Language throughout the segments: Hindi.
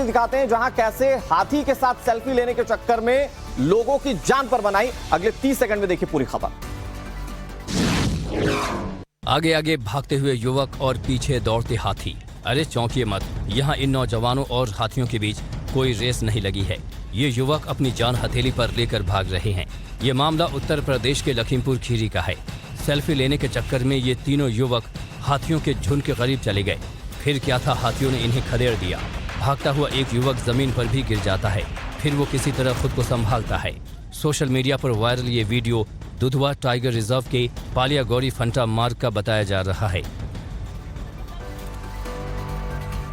दिखाते हैं जहां कैसे हाथी के साथ सेल्फी लेने के चक्कर में लोगों की जान पर बनाई। अगले 30 सेकंड में देखिए पूरी खबर। आगे आगे भागते हुए युवक और पीछे दौड़ते हाथी। अरे चौंकिए मत, यहाँ इन नौजवानों और हाथियों के बीच कोई रेस नहीं लगी है। ये युवक अपनी जान हथेली पर लेकर भाग रहे हैं। ये मामला उत्तर प्रदेश के लखीमपुर खीरी का है। सेल्फी लेने के चक्कर में ये तीनों युवक हाथियों के झुंड के करीब चले गए। फिर क्या था, हाथियों ने इन्हें खदेड़ दिया। भागता हुआ एक युवक जमीन पर भी गिर जाता है, फिर वो किसी तरह खुद को संभालता है। सोशल मीडिया पर वायरल ये वीडियो दुधवा टाइगर रिजर्व के पालिया गौरी फंटा मार्ग का बताया जा रहा है।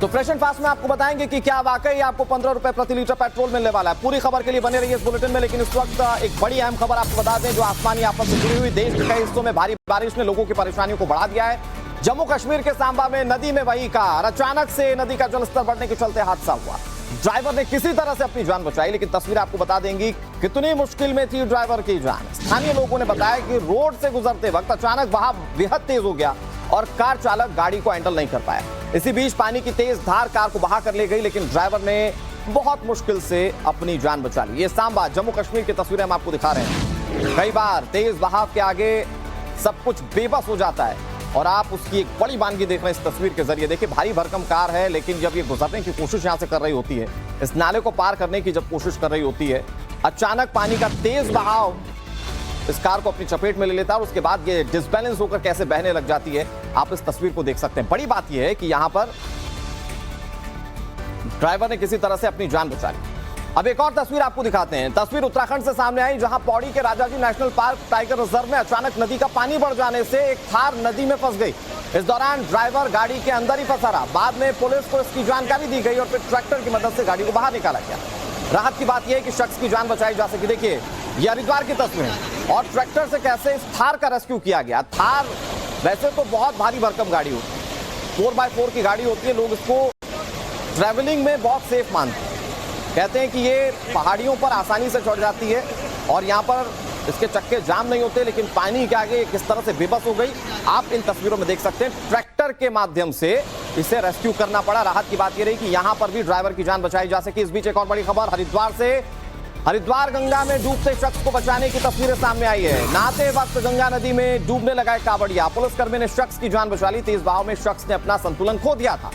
तो फ्रेश एंड फास्ट में आपको बताएंगे कि क्या वाकई आपको 15 रुपए प्रति लीटर पेट्रोल मिलने वाला है। पूरी खबर के लिए बने रहिए इस बुलेटिन में। लेकिन इस वक्त एक बड़ी अहम खबर आपको बता दें जो आसमानी आफत से जुड़ी हुई। देश के कई हिस्सों में भारी बारिश ने लोगों की परेशानियों को बढ़ा दिया है। जम्मू कश्मीर के सांबा में नदी में बही कार, अचानक से नदी का जलस्तर बढ़ने के चलते हादसा हुआ। ड्राइवर ने किसी तरह से अपनी जान बचाई, लेकिन तस्वीर आपको बता देंगी कितनी मुश्किल में थी ड्राइवर की जान। स्थानीय लोगों ने बताया कि रोड से गुजरते वक्त अचानक बहाव बेहद तेज हो गया और कार चालक गाड़ी को हैंडल नहीं कर पाया। इसी बीच पानी की तेज धार कार को बहा कर ले गई, लेकिन ड्राइवर ने बहुत मुश्किल से अपनी जान बचा ली। ये सांबा जम्मू कश्मीर की तस्वीरें हम आपको दिखा रहे हैं। कई बार तेज बहाव के आगे सब कुछ बेबस हो जाता है और आप उसकी एक बड़ी वानगी देख रहे हैं इस तस्वीर के जरिए। देखिए भारी भरकम कार है, लेकिन जब ये गुजरने की कोशिश यहां से कर रही होती है, इस नाले को पार करने की जब कोशिश कर रही होती है, अचानक पानी का तेज बहाव इस कार को अपनी चपेट में ले लेता है और उसके बाद ये डिसबैलेंस होकर कैसे बहने लग जाती है आप इस तस्वीर को देख सकते हैं। बड़ी बात यह है कि यहां पर ड्राइवर ने किसी तरह से अपनी जान बचा ली। अब एक और तस्वीर आपको दिखाते हैं। तस्वीर उत्तराखंड से सामने आई, जहां पौड़ी के Rajaji national park tiger reserve में अचानक नदी का पानी बढ़ जाने से एक थार नदी में फंस गई। इस दौरान ड्राइवर गाड़ी के अंदर ही फंसा रहा। बाद में पुलिस को इसकी जानकारी दी गई और फिर ट्रैक्टर की मदद से गाड़ी को बाहर निकाला गया। राहत की बात यह है कि शख्स की जान बचाई जा सकी। देखिए ये हरिद्वार की तस्वीर है और ट्रैक्टर से कैसे इस थार का रेस्क्यू किया गया। थार वैसे तो बहुत भारी भरकम गाड़ी होती है, 4x4 की गाड़ी होती है। लोग इसको ट्रैवलिंग में बहुत सेफ मानते हैं। कहते हैं कि ये पहाड़ियों पर आसानी से चढ़ जाती है और यहाँ पर इसके चक्के जाम नहीं होते, लेकिन पानी के आगे किस तरह से बेबस हो गई आप इन तस्वीरों में देख सकते हैं। ट्रैक्टर के माध्यम से इसे रेस्क्यू करना पड़ा। राहत की बात यह रही कि यहाँ पर भी ड्राइवर की जान बचाई जा सकी। इस बीच एक और बड़ी खबर हरिद्वार से। हरिद्वार गंगा में डूबते शख्स को बचाने की तस्वीरें सामने आई है। नहाते वक्त गंगा नदी में डूबने लगा एक कांवड़िया। पुलिसकर्मी ने शख्स की जान बचा ली। तेज बहाव में शख्स ने अपना संतुलन खो दिया था।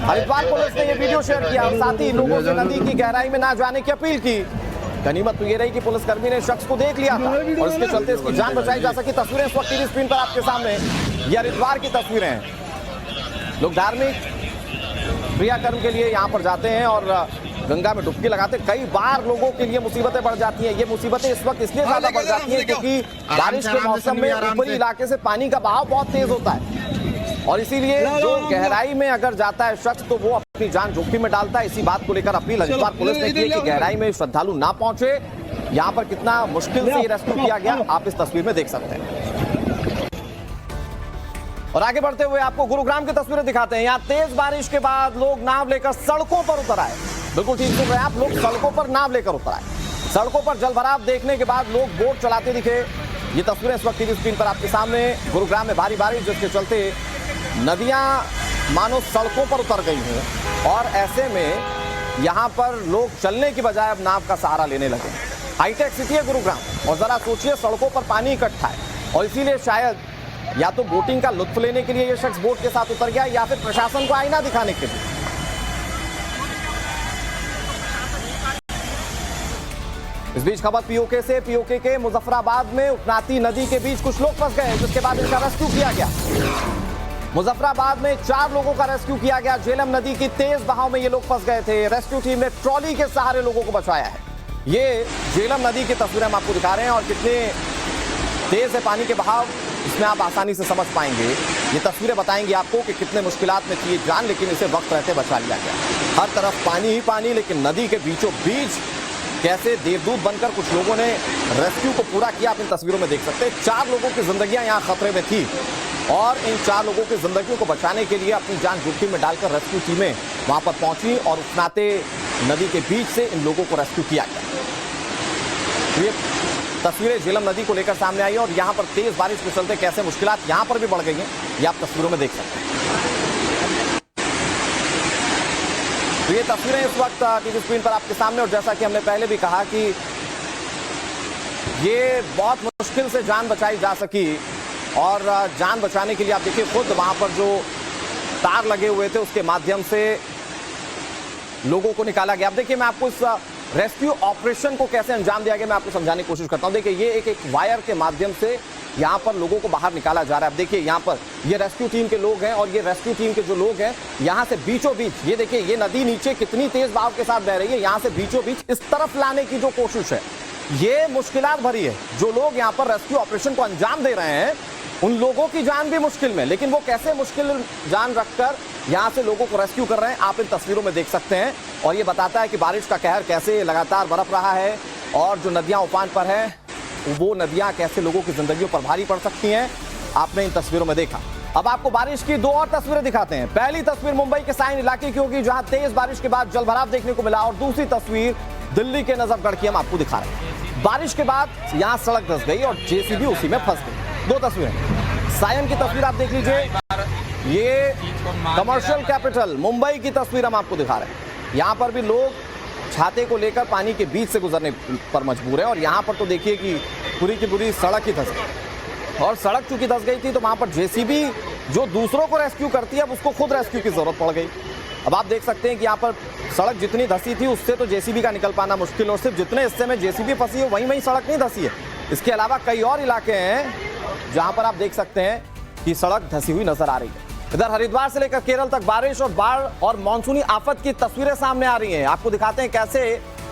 हरिद्वार पुलिस ने यह वीडियो शेयर किया और साथ ही लोगों से नदी की गहराई में ना जाने की अपील की। गनीमत तो ये रही कि पुलिसकर्मी ने शख्स को देख लिया था और इसके चलते इसकी जान बचाई जा सकी। तस्वीरें इस वक्त टीवी स्क्रीन पर आपके सामने, ये हरिद्वार की तस्वीरें हैं। लोग धार्मिक क्रियाकर्म के लिए यहाँ पर जाते हैं और गंगा में डुबकी लगाते। कई बार लोगों के लिए मुसीबतें बढ़ जाती हैं। ये मुसीबतें इस वक्त इसलिए ज्यादा बढ़ जाती हैं क्योंकि बारिश के मौसम में ऊपरी इलाके से पानी का बहाव बहुत तेज होता है और इसीलिए जो गहराई में अगर जाता है शख्स तो वो अपनी जान जोखिम में डालता है। इसी बात को लेकर अपील हरिद्वार पुलिस ने की कि गहराई में श्रद्धालु ना पहुंचे। यहाँ पर कितना मुश्किल से ये रेस्क्यू किया गया आप इस तस्वीर में देख सकते हैं। और आगे बढ़ते हुए आपको गुरुग्राम की तस्वीरें दिखाते हैं। यहाँ तेज बारिश के बाद लोग नाव लेकर सड़कों पर उतर आए। बिल्कुल ठीक सुन रहे हैं आप, लोग सड़कों पर नाव लेकर उतर आए। सड़कों पर जलभराव देखने के बाद लोग बोट चलाते दिखे। ये तस्वीरें इस वक्त टीवी स्क्रीन पर आपके सामने। गुरुग्राम में भारी बारिश जिसके चलते नदियां मानो सड़कों पर उतर गई हैं और ऐसे में यहां पर लोग चलने की बजाय अब नाव का सहारा लेने लगे। हाईटेक सिटी है गुरुग्राम और जरा सोचिए सड़कों पर पानी इकट्ठा है और इसीलिए शायद या तो बोटिंग का लुत्फ लेने के लिए यह शख्स बोट के साथ उतर गया या फिर प्रशासन को आईना दिखाने के लिए। इस बीच खबर पीओके से। पीओके के मुजफ्फराबाद में उपनाती नदी के बीच कुछ लोग फंस गए जिसके बाद इनका रेस्क्यू किया गया। मुजफ्फराबाद में 4 लोगों का रेस्क्यू किया गया। झेलम नदी की तेज बहाव में ये लोग फंस गए थे। रेस्क्यू टीम ने ट्रॉली के सहारे लोगों को बचाया है। ये झेलम नदी की तस्वीरें हम आपको दिखा रहे हैं और कितने तेज है पानी के बहाव इसमें आप आसानी से समझ पाएंगे। ये तस्वीरें बताएंगी आपको कि कितने मुश्किलात में थी जान, लेकिन इसे वक्त रहते बचा लिया गया। हर तरफ पानी ही पानी, लेकिन नदी के बीचों बीच कैसे देवदूत बनकर कुछ लोगों ने रेस्क्यू को पूरा किया आप इन तस्वीरों में देख सकते हैं। 4 लोगों की जिंदगियां यहाँ खतरे में थी और इन 4 लोगों की जिंदगियों को बचाने के लिए अपनी जान जोखिम में डालकर रेस्क्यू टीमें वहां पर पहुंची और उपनाते नदी के बीच से इन लोगों को रेस्क्यू किया गया। ये तस्वीरें झेलम नदी को लेकर सामने आई है और यहाँ पर तेज बारिश के चलते कैसे मुश्किलात यहाँ पर भी बढ़ गई हैं ये आप तस्वीरों में देख सकते हैं। तो ये तस्वीरें इस वक्त टीवी स्क्रीन पर आपके सामने, और जैसा कि हमने पहले भी कहा कि ये बहुत मुश्किल से जान बचाई जा सकी, और जान बचाने के लिए आप देखिए खुद वहां पर जो तार लगे हुए थे उसके माध्यम से लोगों को निकाला गया। अब देखिए मैं आपको इस रेस्क्यू ऑपरेशन को कैसे अंजाम दिया गया मैं आपको समझाने की कोशिश करता हूं। देखिए ये एक वायर के माध्यम से यहां पर लोगों को बाहर निकाला जा रहा है। अब देखिए यहां पर ये रेस्क्यू टीम के लोग हैं, और ये रेस्क्यू टीम के जो लोग हैं यहां से बीचों बीच, ये देखिए ये नदी नीचे कितनी तेज बहाव के साथ बह रही है, यहां से बीचों बीच इस तरफ लाने की जो कोशिश है ये मुश्किलात भरी है। जो लोग यहां पर रेस्क्यू ऑपरेशन को अंजाम दे रहे हैं उन लोगों की जान भी मुश्किल में, लेकिन वो कैसे मुश्किल जान रखकर यहां से लोगों को रेस्क्यू कर रहे हैं आप इन तस्वीरों में देख सकते हैं। और ये बताता है कि बारिश का कहर कैसे लगातार बरप रहा है, और जो नदियां उफान पर हैं वो नदियां कैसे लोगों की जिंदगियों पर भारी पड़ सकती हैं, आपने इन तस्वीरों में देखा। अब आपको बारिश की दो और तस्वीरें दिखाते हैं। पहली तस्वीर मुंबई के साइन इलाके की होगी जहां तेज बारिश के बाद जलभराव देखने को मिला, और दूसरी तस्वीर दिल्ली के नजफगढ़ की हम आपको दिखा रहे हैं। बारिश के बाद यहां सड़क धंस गई और जेसीबी उसी में फंस गई। दो तस्वीरें, सायन की तस्वीर आप देख लीजिए, ये कमर्शियल कैपिटल मुंबई की तस्वीर हम आपको दिखा रहे हैं। यहां पर भी लोग छाते को लेकर पानी के बीच से गुजरने पर मजबूर है, और यहां पर तो देखिए कि पूरी की पूरी सड़क ही धंस गई, और सड़क चूंकि धंस गई थी तो वहां पर जेसीबी जो दूसरों को रेस्क्यू करती है अब उसको खुद रेस्क्यू की जरूरत पड़ गई। अब आप देख सकते हैं कि यहाँ पर सड़क जितनी धंसी थी उससे तो जेसीबी का निकल पाना मुश्किल, और सिर्फ जितने हिस्से में जेसीबी फंसी है वहीं सड़क नहीं धंसी है। इसके अलावा कई और इलाके हैं जहां पर आप देख सकते हैं कि सड़क धंसी हुई नजर आ रही है। इधर हरिद्वार से लेकर केरल तक बारिश और बाढ़ और मानसूनी आफत की तस्वीरें सामने आ रही हैं। आपको दिखाते हैं कैसे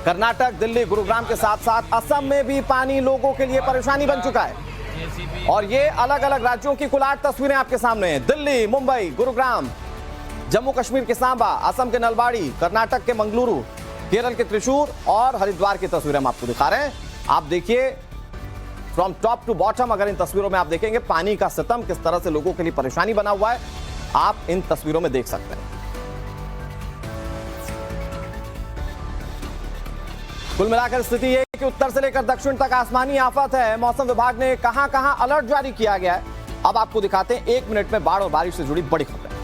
कर्नाटक, दिल्ली, गुरुग्राम के साथ साथ असम में भी पानी लोगों के लिए परेशानी बन चुका है। और ये अलग अलग राज्यों की कुल 8 तस्वीरें आपके सामने हैं। दिल्ली, मुंबई, गुरुग्राम, जम्मू कश्मीर के सांबा, असम के नलबाड़ी, कर्नाटक के मंगलुरु, केरल के त्रिशूर और हरिद्वार की तस्वीरें हम आपको दिखा रहे हैं। आप देखिए फ्रॉम टॉप टू बॉटम, अगर इन तस्वीरों में आप देखेंगे पानी का सितम किस तरह से लोगों के लिए परेशानी बना हुआ है, आप इन तस्वीरों में देख सकते हैं। कुल मिलाकर स्थिति यह है कि उत्तर से लेकर दक्षिण तक आसमानी आफत है। मौसम विभाग ने कहां-कहां अलर्ट जारी किया गया है, अब आपको दिखाते हैं 1 मिनट में बाढ़ और बारिश से जुड़ी बड़ी खबरें।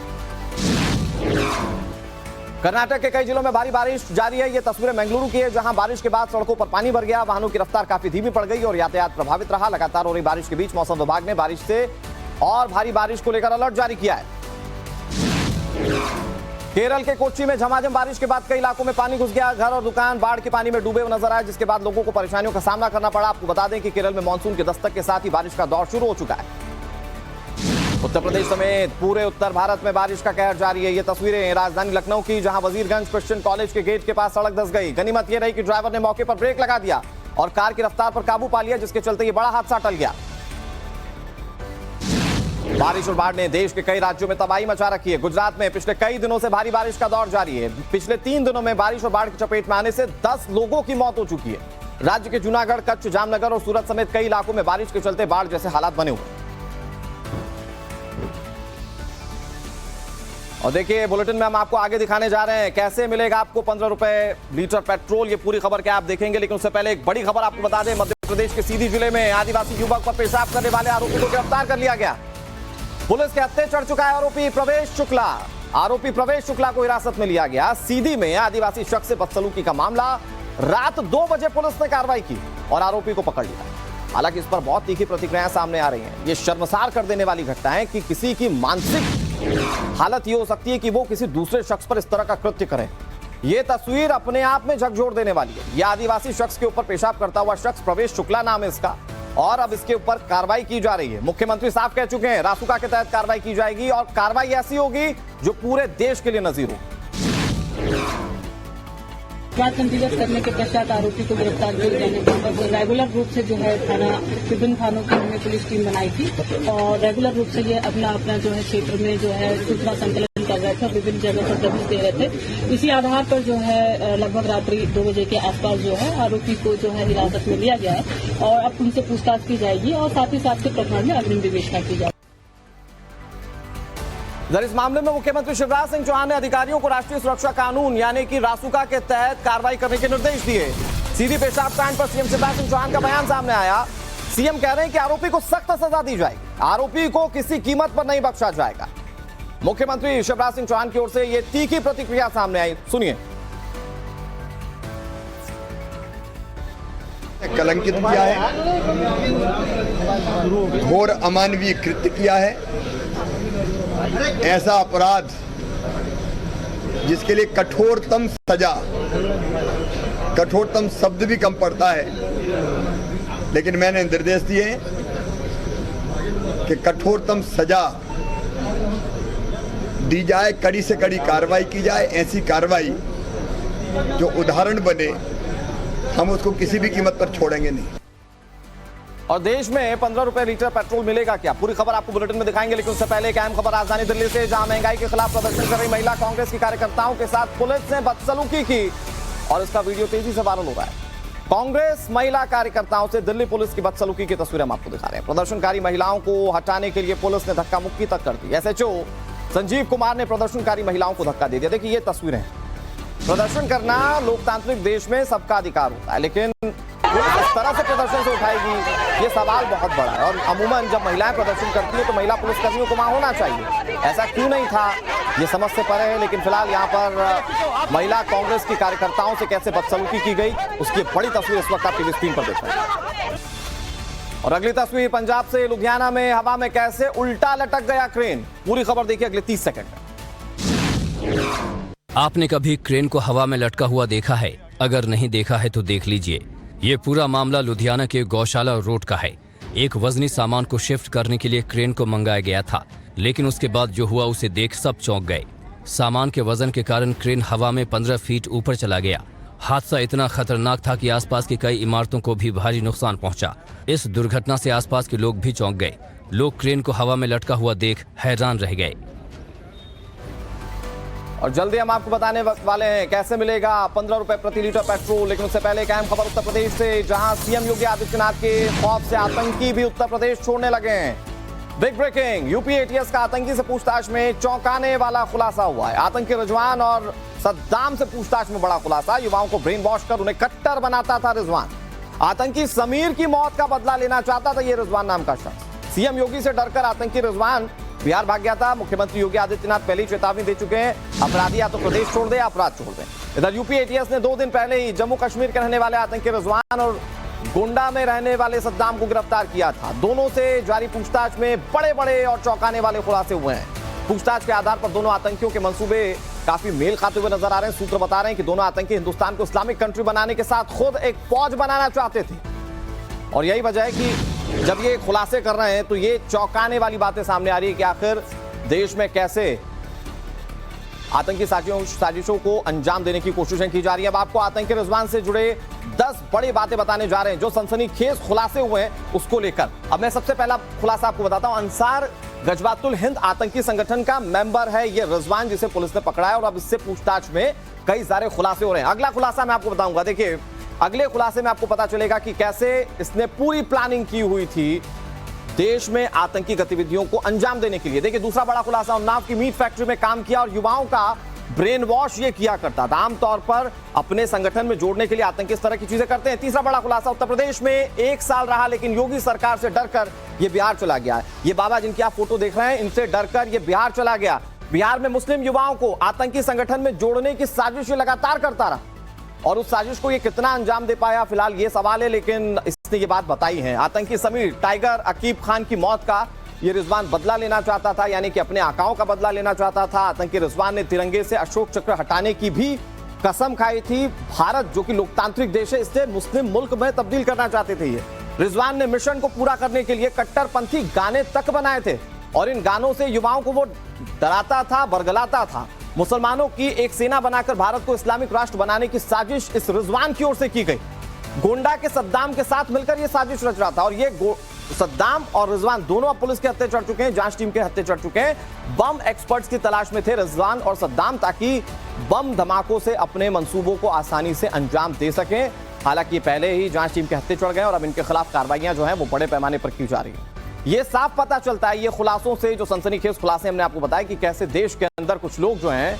कर्नाटक के कई जिलों में भारी बारिश जारी है। ये तस्वीरें मंगलुरु की है जहां बारिश के बाद सड़कों पर पानी भर गया, वाहनों की रफ्तार काफी धीमी पड़ गई और यातायात प्रभावित रहा। लगातार हो रही बारिश के बीच मौसम विभाग ने बारिश से और भारी बारिश को लेकर अलर्ट जारी किया है। केरल के कोच्चि में झमाझम बारिश के बाद कई इलाकों में पानी घुस गया। घर और दुकान बाढ़ के पानी में डूबे हुए नजर आए, जिसके बाद लोगों को परेशानियों का सामना करना पड़ा। आपको बता दें कि केरल में मानसून के दस्तक के साथ ही बारिश का दौर शुरू हो चुका है। उत्तर प्रदेश समेत पूरे उत्तर भारत में बारिश का कहर जारी है। ये तस्वीरें राजधानी लखनऊ की, जहां वजीरगंज क्रिश्चियन कॉलेज के गेट के पास सड़क धंस गई। गनीमत यह रही कि ड्राइवर ने मौके पर ब्रेक लगा दिया और कार की रफ्तार पर काबू पा लिया, जिसके चलते ये बड़ा हादसा टल गया। बारिश और बाढ़ ने देश के कई राज्यों में तबाही मचा रखी है। गुजरात में पिछले कई दिनों से भारी बारिश का दौर जारी है। पिछले 3 दिनों में बारिश और बाढ़ की चपेट में आने से 10 लोगों की मौत हो चुकी है। राज्य के जूनागढ़, कच्छ, जामनगर और सूरत समेत कई इलाकों में बारिश के चलते बाढ़ जैसे हालात बने हुए। और देखिए बुलेटिन में हम आपको आगे दिखाने जा रहे हैं कैसे मिलेगा आपको 15 रुपए लीटर पेट्रोल। ये पूरी खबर क्या आप देखेंगे, लेकिन उससे पहले एक बड़ी खबर आपको बता दें। मध्य प्रदेश के सीधी जिले में आदिवासी युवक पर पेशाब करने वाले आरोपी को गिरफ्तार कर लिया गया। पुलिस के हत्थे चढ़ चुका है आरोपी प्रवेश शुक्ला। आरोपी प्रवेश शुक्ला को हिरासत में लिया गया। सीधी में आदिवासी शख्स से बदसलूकी का मामला। रात 2 बजे पुलिस ने कार्रवाई की और आरोपी को पकड़ लिया। हालांकि इस पर बहुत तीखी प्रतिक्रियाएं सामने आ रही हैं। ये शर्मसार कर देने वाली घटना है कि किसी की मानसिक हालत ये हो सकती है कि वो किसी दूसरे शख्स पर इस तरह का कृत्य करे। ये तस्वीर अपने आप में झकझोर देने वाली है। यह आदिवासी शख्स के ऊपर पेशाब करता हुआ शख्स प्रवेश शुक्ला नाम है इसका, और अब इसके ऊपर कार्रवाई की जा रही है। मुख्यमंत्री साफ कह चुके हैं रासुका के तहत कार्रवाई की जाएगी और कार्रवाई ऐसी होगी जो पूरे देश के लिए नजीर हो। अपराध पंजीकृत करने के पश्चात आरोपी को गिरफ्तार किए जाने के बाद रेगुलर रूप से जो है थाना विभिन्न थानों की हमने पुलिस टीम बनाई थी और रेगुलर रूप से ये अपना जो है क्षेत्र में जो है सूचना संकलन कर रहे थे, विभिन्न जगह पर दबिश दे रहे थे। इसी आधार पर जो है लगभग रात्रि 2 बजे के आसपास जो है आरोपी को जो है हिरासत में लिया गया है और अब उनसे पूछताछ की जाएगी और साथ ही साथ के प्रकरण में अग्रिम विवेचना की जाएगी। इस मामले में मुख्यमंत्री शिवराज सिंह चौहान ने अधिकारियों को राष्ट्रीय सुरक्षा कानून यानी कि रासुका के तहत कार्रवाई करने के निर्देश दिए। सीधी पेशाब कांड पर सीएम शिवराज सिंह चौहान का बयान सामने आया। सीएम कह रहे हैं कि आरोपी को सख्त सजा दी जाएगी, आरोपी को किसी कीमत पर नहीं बख्शा जाएगा। मुख्यमंत्री शिवराज सिंह चौहान की ओर से यह तीखी प्रतिक्रिया सामने आई, सुनिए। कलंकित किया है, घोर अमानवीय कृत्य किया है। ऐसा अपराध जिसके लिए कठोरतम सजा, कठोरतम शब्द भी कम पड़ता है, लेकिन मैंने निर्देश दिए कि कठोरतम सजा दी जाए, कड़ी से कड़ी कार्रवाई की जाए। ऐसी कार्रवाई जो उदाहरण बने, हम उसको किसी भी कीमत पर छोड़ेंगे नहीं। और देश में 15 रुपए लीटर पेट्रोल मिलेगा क्या, पूरी खबर आपको बुलेटिन में दिखाएंगे, लेकिन उससे पहले एक अहम खबर राजधानी दिल्ली से, जहां महंगाई के खिलाफ प्रदर्शन कर रही महिला कांग्रेस की कार्यकर्ताओं के साथ पुलिस ने बदसलूकी की और इसका वीडियो तेजी से वायरल हो रहा है। कांग्रेस महिला कार्यकर्ताओं से दिल्ली पुलिस की बदसलूकी की तस्वीरें हम आपको दिखा रहे हैं। प्रदर्शनकारी महिलाओं को हटाने के लिए पुलिस ने धक्का मुक्की तक कर दी। एसएचओ संजीव कुमार ने प्रदर्शनकारी महिलाओं को धक्का दे दिया। देखिए ये तस्वीरें हैं। प्रदर्शन करना लोकतांत्रिक देश में सबका अधिकार होता है, लेकिन पुलिस इस तरह से प्रदर्शन से उठाएगी, ये सवाल बहुत बड़ा है। और अमूमन जब महिलाएं प्रदर्शन करती हैं तो महिला पुलिसकर्मियों को वहां होना चाहिए, ऐसा क्यों नहीं था ये समझ से परे है। लेकिन फिलहाल यहाँ पर महिला कांग्रेस की कार्यकर्ताओं से कैसे बदसलूकी की गई, उसकी बड़ी तस्वीर इस वक्त आप टीवी स्क्रीन पर देख रहे हैं। और अगली तस्वीर पंजाब से, लुधियाना में हवा में कैसे उल्टा लटक गया क्रेन, पूरी खबर देखिए अगले 30 सेकंड में। आपने कभी क्रेन को हवा में लटका हुआ देखा है? अगर नहीं देखा है तो देख लीजिए। ये पूरा मामला लुधियाना के गौशाला रोड का है। एक वजनी सामान को शिफ्ट करने के लिए क्रेन को मंगाया गया था, लेकिन उसके बाद जो हुआ उसे देख सब चौंक गए। सामान के वजन के कारण क्रेन हवा में 15 फीट ऊपर चला गया। हादसा इतना खतरनाक था कि आसपास की कई इमारतों को भी भारी नुकसान पहुंचा। इस दुर्घटना से आसपास के लोग भी चौंक गए। लोग क्रेन को हवा में लटका हुआ देख हैरान रह गए। और जल्दी हम आपको बताने वाले हैं कैसे मिलेगा 15 रुपए प्रति लीटर पेट्रोल, लेकिन उससे पहले एक अहम खबर उत्तर प्रदेश से, जहां सीएम योगी आदित्यनाथ के खौफ से आतंकी भी उत्तर प्रदेश छोड़ने लगे हैं। बिग ब्रेकिंग, यूपी एटीएस का आतंकी से पूछताछ में चौंकाने वाला खुलासा हुआ है। आतंकी रिजवान और सद्दाम से पूछताछ में बड़ा खुलासा, युवाओं को ब्रेन वॉश कर उन्हें कट्टर बनाता था रिजवान। आतंकी समीर की मौत का बदला लेना चाहता था ये रिजवान नाम का शख्स। सीएम योगी से डरकर आतंकी रिजवान बिहार भाग गया था। मुख्यमंत्री योगी आदित्यनाथ पहले ही चेतावनी दे चुके हैं, अपराधी या तो प्रदेश छोड़ दे या अपराध छोड़ दें। इधर यूपी एटीएस ने 2 दिन पहले ही जम्मू कश्मीर के रहने वाले आतंकी रिजवान और गोंडा में रहने वाले सद्दाम को गिरफ्तार किया था। दोनों से जारी पूछताछ में बड़े बड़े और चौंकाने वाले खुलासे हुए हैं। पूछताछ के आधार पर दोनों आतंकियों के मंसूबे काफी मेल खाते हुए नजर आ रहे हैं। सूत्र बता रहे हैं कि दोनों आतंकी हिंदुस्तान को इस्लामिक कंट्री बनाने के साथ खुद एक फौज बनाना चाहते थे। और यही वजह है कि जब ये खुलासे कर रहे हैं तो ये चौंकाने वाली बातें सामने आ रही है कि आखिर देश में कैसे आतंकी साजिशों को अंजाम देने की कोशिशें की जा रही है। अब आपको आतंकी रिजवान से जुड़े 10 बड़ी बातें बताने जा रहे हैं जो सनसनीखेज खुलासे हुए हैं उसको लेकर। अब मैं सबसे पहला खुलासा आपको बताता हूं। अंसार गजवातुल हिंद आतंकी संगठन का मेंबर है ये रिजवान, जिसे पुलिस ने पकड़ा है और अब इससे पूछताछ में कई सारे खुलासे हो रहे हैं। अगला खुलासा मैं आपको बताऊंगा। देखिए अगले खुलासे में आपको पता चलेगा कि कैसे इसने पूरी प्लानिंग की हुई थी देश में आतंकी गतिविधियों को अंजाम देने के लिए। देखिए दूसरा बड़ा खुलासा, उन्नाव की मीट फैक्ट्री में काम किया और युवाओं का ब्रेन वॉश ये किया करता था। आमतौर पर अपने संगठन में जोड़ने के लिए आतंकी इस तरह की चीजें करते हैं। तीसरा बड़ा खुलासा, उत्तर प्रदेश में 1 साल रहा लेकिन योगी सरकार से डरकर ये बिहार चला गया। ये बाबा जिनकी आप फोटो देख रहे हैं, इनसे डरकर ये बिहार चला गया। बिहार में मुस्लिम युवाओं को आतंकी संगठन में जोड़ने की साजिश लगातार करता रहा और उस साजिश को ये कितना अंजाम दे पाया फिलहाल ये सवाल है, लेकिन इसने ये बात बताई है। आतंकी समीर टाइगर अकीब खान की मौत का ये रिजवान बदला लेना चाहता था, यानी कि अपने आकाओं का बदला लेना चाहता था। आतंकी रिजवान ने तिरंगे से अशोक चक्र हटाने की भी कसम खाई थी। भारत जो कि लोकतांत्रिक देश है, इसे मुस्लिम मुल्क में तब्दील करना चाहते थे ये। रिजवान ने मिशन को पूरा करने के लिए कट्टरपंथी गाने तक बनाए थे और इन गानों से युवाओं को वो डराता था, बरगलाता था। मुसलमानों की एक सेना बनाकर भारत को इस्लामिक राष्ट्र बनाने की साजिश इस रिजवान की ओर से की गई। गोंडा के सद्दाम के साथ मिलकर यह साजिश रच रहा था और ये सद्दाम और रिजवान दोनों अब पुलिस के हत्थे चढ़ चुके हैं, जांच टीम के हत्थे चढ़ चुके हैं। बम एक्सपर्ट्स की तलाश में थे रिजवान और सद्दाम ताकि बम धमाकों से अपने मंसूबों को आसानी से अंजाम दे सकें। हालांकि पहले ही जांच टीम के हत्थे चढ़ गए और अब इनके खिलाफ कार्रवाइयां जो हैं वो बड़े पैमाने पर की जा रही है। ये साफ पता चलता है ये खुलासों से, जो सनसनीखेज खुलासे हमने आपको बताया कि कैसे देश के अंदर कुछ लोग जो हैं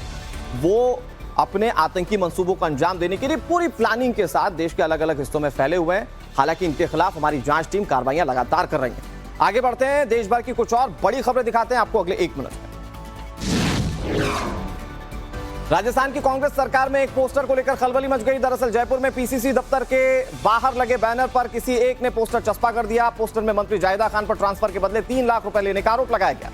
वो अपने आतंकी मंसूबों को अंजाम देने के लिए पूरी प्लानिंग के साथ देश के अलग अलग हिस्सों में फैले हुए हैं। हालांकि इनके खिलाफ हमारी जांच टीम कार्रवाइयां लगातार कर रही है। आगे बढ़ते हैं, देश भर की कुछ और बड़ी खबरें दिखाते हैं आपको अगले 1 मिनट में। राजस्थान की कांग्रेस सरकार में एक पोस्टर को लेकर खलबली मच गई। दरअसल जयपुर में पीसीसी दफ्तर के बाहर लगे बैनर पर किसी एक ने पोस्टर चस्पा कर दिया। पोस्टर में मंत्री जायदा खान पर ट्रांसफर के बदले 3 लाख रुपए लेने का आरोप लगाया गया।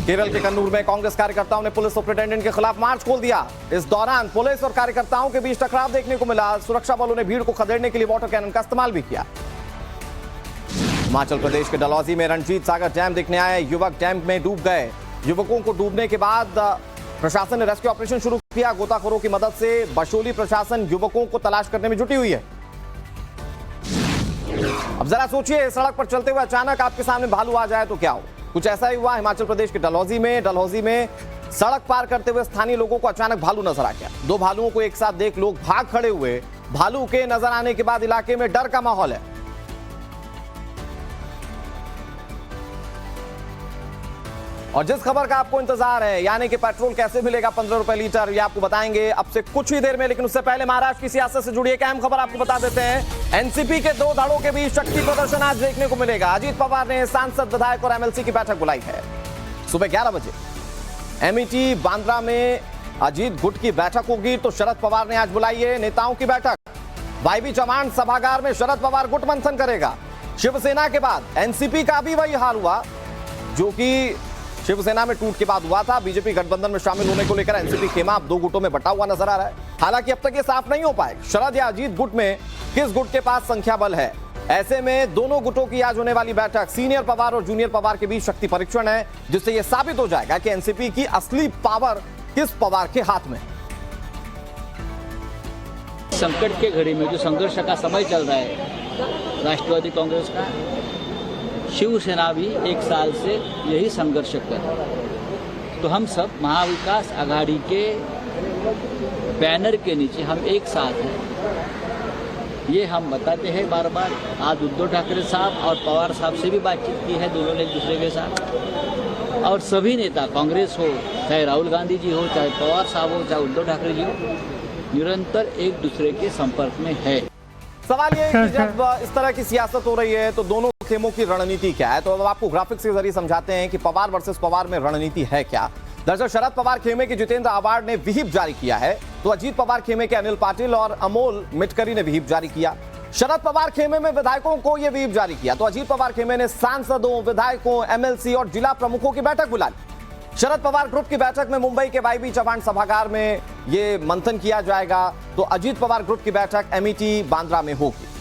केरल के कन्नूर में कांग्रेस कार्यकर्ताओं ने पुलिस सुपरिटेंडेंट के खिलाफ मार्च खोल दिया। इस दौरान पुलिस और कार्यकर्ताओं के बीच टकराव देखने को मिला। सुरक्षा बलों ने भीड़ को खदेड़ने के लिए वाटर कैनन का इस्तेमाल भी किया। हिमाचल प्रदेश के डलहौजी में रणजीत सागर डैम देखने आए युवक डैम में डूब गए। युवकों को डूबने के बाद प्रशासन ने रेस्क्यू ऑपरेशन शुरू किया। गोताखोरों की मदद से बशोली प्रशासन युवकों को तलाश करने में जुटी हुई है। अब जरा सोचिए, सड़क पर चलते हुए अचानक आपके सामने भालू आ जाए तो क्या हो। कुछ ऐसा ही हुआ हिमाचल प्रदेश के डलहौजी में सड़क पार करते हुए स्थानीय लोगों को अचानक भालू नजर आ गया। 2 भालुओं को एक साथ देख लोग भाग खड़े हुए। भालू के नजर आने के बाद इलाके में डर का माहौल है। और जिस खबर का आपको इंतजार है, यानी कि पेट्रोल कैसे मिलेगा 15 रुपए लीटर, ये आपको बताएंगे अब से कुछ ही देर में। लेकिन उससे पहले महाराष्ट्र की सियासत से जुड़ी एक अहम खबर आपको बता देते हैं। एनसीपी के 2 धड़ों के बीच शक्ति प्रदर्शन आज देखने को मिलेगा। अजीत पवार ने सांसद, विधायक और एमएलसी की बैठक बुलाई है। सुबह 11 बजे एमईटी बांद्रा में अजीत गुट की बैठक होगी, तो शरद पवार ने आज बुलाई है नेताओं की बैठक। वाईबी चौहान सभागार में शरद पवार गुट मंथन करेगा। शिवसेना के बाद एनसीपी का भी वही हाल हुआ जो कि शिवसेना में टूट के बाद हुआ था। बीजेपी गठबंधन में शामिल होने को लेकर एनसीपी खेमा अब 2 गुटों में बटा हुआ नजर आ रहा है। हालांकि अब तक ये साफ नहीं हो पाए शरद या अजीत गुट में किस गुट के पास संख्या बल है। ऐसे में दोनों गुटों की आज होने वाली बैठक सीनियर पवार और जूनियर पवार के बीच शक्ति परीक्षण है, जिससे यह साबित हो जाएगा कि एनसीपी की असली पावर किस पवार के हाथ में। संकट के घड़ी में जो संघर्ष का समय चल रहा है राष्ट्रवादी कांग्रेस का, शिवसेना भी 1 साल से यही संघर्ष कर रहा है। तो हम सब महाविकास आघाड़ी के बैनर के नीचे हम एक साथ हैं, ये हम बताते हैं बार बार। आज उद्धव ठाकरे साहब और पवार साहब से भी बातचीत की है, दोनों ने एक दूसरे के साथ। और सभी नेता, कांग्रेस हो, चाहे राहुल गांधी जी हो, चाहे पवार साहब हो, चाहे उद्धव ठाकरे जी हो, निरंतर एक दूसरे के संपर्क में है। सवाल ये है कि जब इस तरह की सियासत हो रही है तो दोनों खेमों की रणनीति क्या है। तो अब आपको ग्राफिक्स के जरिए समझाते हैं कि पवार वर्सेस पवार में रणनीति है क्या। दरअसल शरद पवार खेमे के जितेंद्र आवाड़ ने विहिप जारी किया है, तो अजीत पवार खेमे के अनिल पाटिल और अमोल मिटकरी ने विहिप जारी किया। शरद पवार खेमे में विधायकों को यह विहिप जारी किया, तो अजीत पवार खेमे ने सांसदों, विधायकों, एमएलसी और जिला प्रमुखों की बैठक बुला ली। शरद पवार ग्रुप की बैठक में मुंबई के वाईबी चौहान सभागार में यह मंथन किया जाएगा, तो अजीत पवार ग्रुप की बैठक एमईटी बांद्रा में होगी।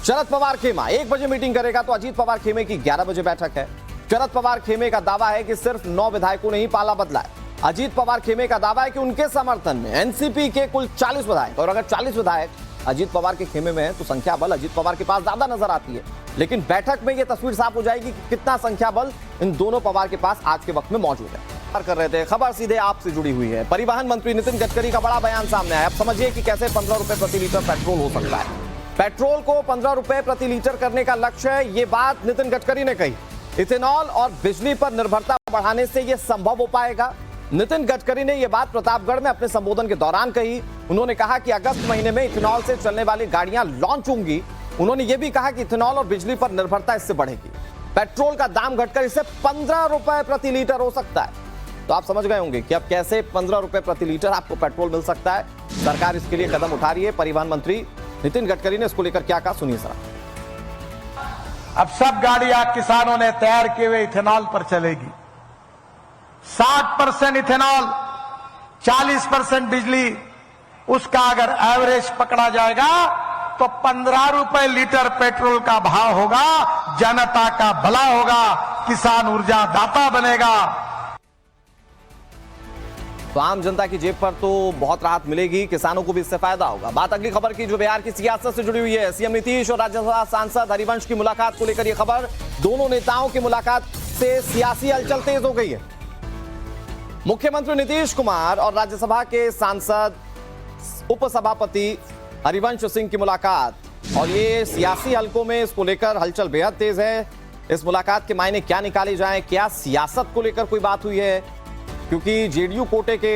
शरद पवार खेमा 1 बजे मीटिंग करेगा, तो अजीत पवार खेमे की 11 बजे बैठक है। शरद पवार खेमे का दावा है कि सिर्फ 9 विधायकों ने ही पाला बदला है। अजीत पवार खेमे का दावा है कि उनके समर्थन में एनसीपी के कुल 40 विधायक, और अगर 40 विधायक अजीत पवार के खेमे में है तो संख्या बल अजीत पवार के पास ज्यादा नजर आती है। लेकिन बैठक में यह तस्वीर साफ हो जाएगी कि कितना संख्या बल इन दोनों पवार के पास आज के वक्त में मौजूद है। कर रहे थे खबर सीधे आपसे जुड़ी हुई है। परिवहन मंत्री नितिन गडकरी का बड़ा बयान सामने आया। अब समझिए कि कैसे 15 रुपए प्रति लीटर पेट्रोल हो सकता है। पेट्रोल को 15 रुपए प्रति लीटर करने का लक्ष्य है, ये बात नितिन गडकरी ने कही। इथेनॉल और बिजली पर निर्भरता बढ़ाने से यह संभव हो पाएगा। नितिन गडकरी ने यह बात प्रतापगढ़ में अपने संबोधन के दौरान कही। उन्होंने कहा कि अगस्त महीने में इथेनॉल से चलने वाली गाड़ियां लॉन्च होंगी। उन्होंने यह भी कहा कि इथेनॉल और बिजली पर निर्भरता इससे बढ़ेगी। पेट्रोल का दाम घटकर इससे 15 रुपए प्रति लीटर हो सकता है। तो आप समझ गए होंगे कि अब कैसे 15 रुपए प्रति लीटर आपको पेट्रोल मिल सकता है। सरकार इसके लिए कदम उठा रही है। परिवहन मंत्री नितिन गडकरी ने इसको लेकर क्या कहा, सुनिए जरा। अब सब गाड़ियां किसानों ने तैयार किए हुए इथेनॉल पर चलेगी। 60% इथेनॉल, 40% बिजली, उसका अगर एवरेज पकड़ा जाएगा तो 15 रुपए लीटर पेट्रोल का भाव होगा। जनता का भला होगा, किसान ऊर्जा दाता बनेगा। तो आम जनता की जेब पर तो बहुत राहत मिलेगी, किसानों को भी इससे फायदा होगा। बात अगली खबर की जो बिहार की सियासत से जुड़ी हुई है। सीएम नीतीश और राज्यसभा सांसद हरिवंश की मुलाकात को लेकर यह खबर। दोनों नेताओं की मुलाकात से सियासी हलचल तेज हो गई है। मुख्यमंत्री नीतीश कुमार और राज्यसभा के सांसद उपसभापति हरिवंश सिंह की मुलाकात, और ये सियासी हलकों में इसको लेकर हलचल बेहद तेज है। इस मुलाकात के मायने क्या निकाले जाएं, क्या सियासत को लेकर कोई बात हुई है, क्योंकि जेडीयू कोटे के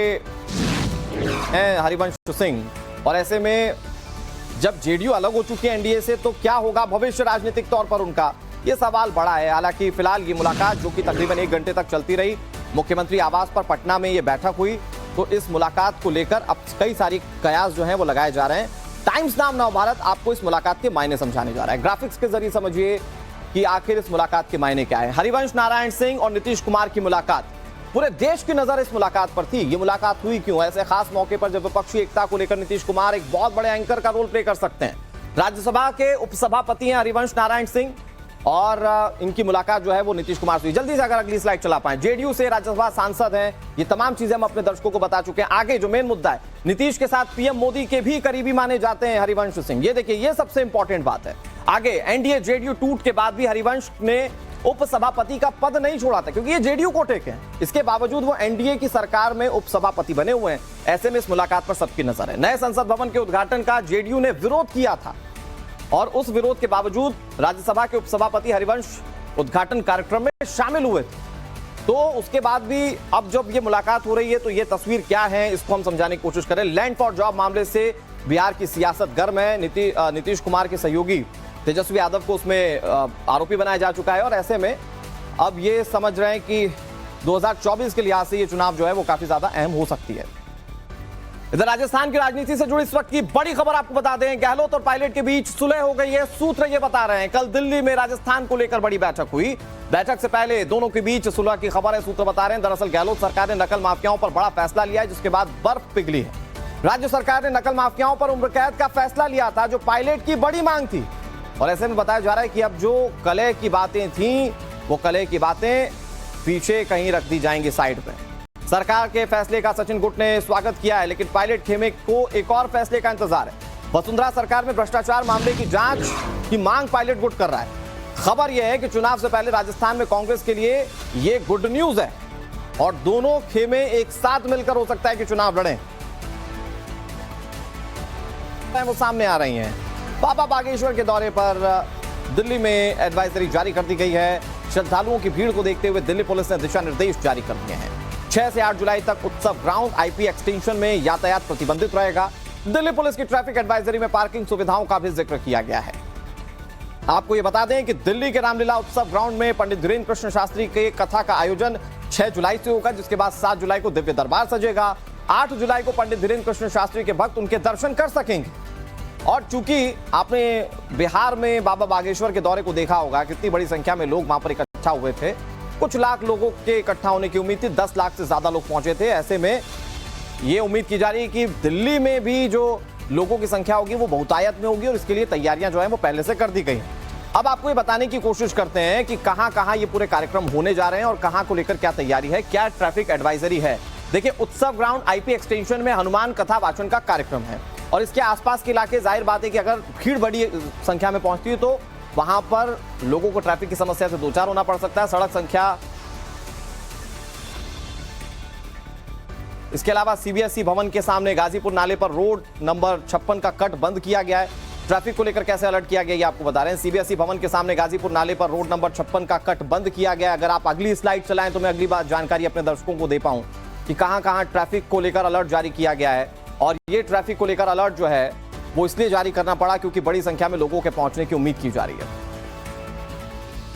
हैं हरिवंश सिंह, और ऐसे में जब जेडीयू अलग हो चुकी है एनडीए से तो क्या होगा भविष्य राजनीतिक तौर पर उनका, यह सवाल बड़ा है। हालांकि फिलहाल ये मुलाकात जो कि तकरीबन 1 घंटे तक चलती रही, मुख्यमंत्री आवास पर पटना में यह बैठक हुई। तो इस मुलाकात को लेकर अब कई सारी कयास जो हैं वो लगाए जा रहे हैं। टाइम्स नाम नवभारत आपको इस मुलाकात के मायने समझाने जा रहा है। ग्राफिक्स के जरिए समझिए कि आखिर इस मुलाकात के मायने क्या है। हरिवंश नारायण सिंह और नीतीश कुमार की मुलाकात, पूरे देश की नजर इस मुलाकात पर थी। ये मुलाकात हुई क्यों? ऐसे खास मौके पर जब विपक्षी एकता को लेकर नीतीश कुमार एक बहुत बड़े एंकर का रोल प्ले कर सकते हैं। राज्यसभा के उपसभापति हैं हरिवंश नारायण सिंह और इनकी मुलाकात जो है वो नीतीश कुमार से हुई। जल्दी से अगर अगली स्लाइड चला पाए। जेडीयू से राज्यसभा सांसद हैं। ये तमाम चीजें हम अपने दर्शकों को बता चुके हैं। आगे जो मेन मुद्दा है, नीतीश के साथ पीएम मोदी के भी करीबी माने जाते हैं हरिवंश सिंह। ये देखिए, ये सबसे इंपॉर्टेंट बात है। आगे एनडीए जेडीयू टूट के बाद भी हरिवंश ने उपसभापति का पद नहीं छोड़ा था, क्योंकि ये जेडीयू कोटे के हैं। इसके बावजूद वो एनडीए की सरकार में उपसभापति बने हुए हैं। ऐसे में इस मुलाकात पर सबकी नजर है। नए संसद भवन के उद्घाटन का जेडीयू ने विरोध किया था और उस विरोध के बावजूद राज्यसभा के उपसभापति हरिवंश उद्घाटन कार्यक्रम में शामिल हुए थे। तो उसके बाद भी अब जब ये मुलाकात हो रही है तो ये तस्वीर क्या है, इसको हम समझाने की कोशिश करें। लैंड फॉर जॉब मामले से बिहार की सियासत गर्म है। नीतीश कुमार के सहयोगी तेजस्वी यादव को उसमें आरोपी बनाया जा चुका है और ऐसे में अब ये समझ रहे हैं कि 2024 के लिहाज से ये चुनाव जो है वो काफी ज्यादा अहम हो सकती है। इधर राजस्थान की राजनीति से जुड़ी इस वक्त की बड़ी खबर आपको बता दें, गहलोत और पायलट के बीच सुलह हो गई है। सूत्र ये बता रहे हैं, कल दिल्ली में राजस्थान को लेकर बड़ी बैठक हुई। बैठक से पहले दोनों के बीच सुलह की खबर है। सूत्र बता रहे हैं, दरअसल गहलोत सरकार ने नकल माफियाओं पर बड़ा फैसला लिया है, जिसके बाद बर्फ पिघली है। राज्य सरकार ने नकल माफियाओं पर उम्र कैद का फैसला लिया था, जो पायलट की बड़ी मांग थी। और ऐसे में बताया जा रहा है कि अब जो कलह की बातें थी, वो कलह की बातें पीछे कहीं रख दी जाएंगी साइड पे। सरकार के फैसले का सचिन गुट ने स्वागत किया है, लेकिन पायलट खेमे को एक और फैसले का इंतजार है। वसुंधरा सरकार में भ्रष्टाचार मामले की जांच की मांग पायलट गुट कर रहा है। खबर यह है कि चुनाव से पहले राजस्थान में कांग्रेस के लिए यह गुड न्यूज है और दोनों खेमे एक साथ मिलकर हो सकता है कि चुनाव लड़ें। वो सामने आ रही हैं। बाबा बागेश्वर के दौरे पर दिल्ली में एडवाइजरी जारी कर दी गई है। श्रद्धालुओं की भीड़ को देखते हुए दिल्ली पुलिस ने दिशा निर्देश जारी कर दिए हैं। 6 से 8 जुलाई तक उत्सव ग्राउंड आईपी एक्सटेंशन में यातायात प्रतिबंधित रहेगा। दिल्ली पुलिस की ट्रैफिक एडवाइजरी में पार्किंग सुविधाओं का भी जिक्र किया गया है। आपको यह बता दें कि दिल्ली के रामलीला उत्सव ग्राउंड में पंडित धीरेन्द्र कृष्ण शास्त्री के कथा का आयोजन 6 जुलाई से होगा, जिसके बाद 7 जुलाई को दिव्य दरबार सजेगा। 8 जुलाई को पंडित धीरेन्द्र कृष्ण शास्त्री के भक्त उनके दर्शन कर सकेंगे। और चूंकि आपने बिहार में बाबा बागेश्वर के दौरे को देखा होगा, कितनी बड़ी संख्या में लोग वहां पर इकट्ठा हुए थे। कुछ लाख लोगों के इकट्ठा होने की उम्मीद थी, 10 लाख से ज्यादा लोग पहुंचे थे। ऐसे में ये उम्मीद की जा रही है कि दिल्ली में भी जो लोगों की संख्या होगी वो बहुतायत में होगी और इसके लिए तैयारियां जो है वो पहले से कर दी गई हैं। अब आपको ये बताने की कोशिश करते हैं कि कहां कहां ये पूरे कार्यक्रम होने जा रहे हैं और कहां को लेकर क्या तैयारी है, क्या ट्रैफिक एडवाइजरी है। देखिए, उत्सव ग्राउंड आईपी एक्सटेंशन में हनुमान कथा वाचन का कार्यक्रम है और इसके आसपास के इलाके, जाहिर बात है कि अगर भीड़ बड़ी संख्या में पहुंचती है तो वहां पर लोगों को ट्रैफिक की समस्या से दो चार होना पड़ सकता है। सड़क संख्या, इसके अलावा सीबीएसई भवन के सामने गाजीपुर नाले पर रोड नंबर 56 का कट बंद किया गया है। ट्रैफिक को लेकर कैसे अलर्ट किया गया ये आपको बता रहे हैं। सीबीएसई भवन के सामने गाजीपुर नाले पर रोड नंबर 56 का कट बंद किया गया है। अगर आप अगली स्लाइड चलाएं तो मैं अगली बार जानकारी अपने दर्शकों को दे पाऊं कि कहां कहां ट्रैफिक को लेकर अलर्ट जारी किया गया है। और ये ट्रैफिक को लेकर अलर्ट जो है वो इसलिए जारी करना पड़ा क्योंकि बड़ी संख्या में लोगों के पहुंचने की उम्मीद की जा रही है।